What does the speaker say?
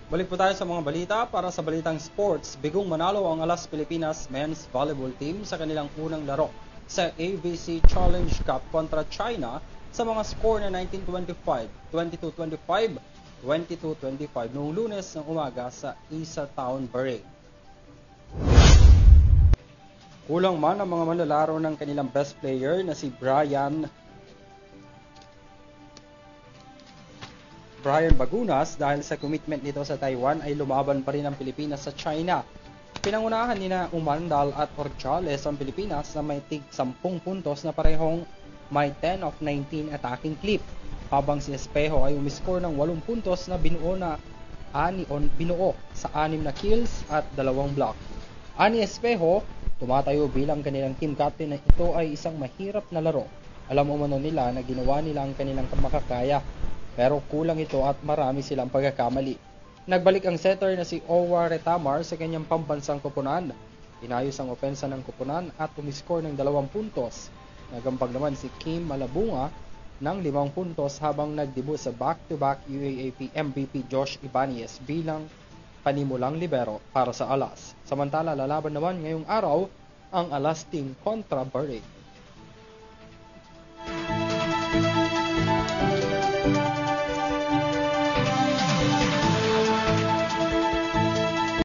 Balik po tayo sa mga balita. Para sa balitang sports, bigong manalo ang Alas Pilipinas men's volleyball team sa kanilang unang laro sa ABC Challenge Cup kontra China sa mga score na 19-25, 22-25, 22-25 noong Lunes ng umaga sa Isa Town, Bahrain. Kulang man ang mga manlalaro ng kanilang best player na si Brian Bagunas dahil sa commitment nito sa Taiwan ay lumaban pa rin ang Pilipinas sa China. Pinangunahan nina Umandal at Orchales ang Pilipinas na may tig 10 puntos na parehong may 10 of 19 attacking clip, habang si Espejo ay umiscore ng 8 puntos na binuo sa 6 na kills at 2 block. Ani Espejo, tumatayo bilang kanilang team captain na ito ay isang mahirap na laro. Alam umano nila na ginawa nila ang kanilang makakaya, pero kulang ito at marami silang pagkakamali. Nagbalik ang setter na si Owa Retamar sa kanyang pambansang koponan. Inayos ang opensa ng koponan at umiscore ng 2 puntos. Nagampag naman si Kim Malabunga ng 5 puntos habang nagdebut sa back-to-back UAAP MVP Josh Ibanez bilang panimulang libero para sa Alas. Samantala, lalaban naman ngayong araw ang Alas team kontra Bahrain.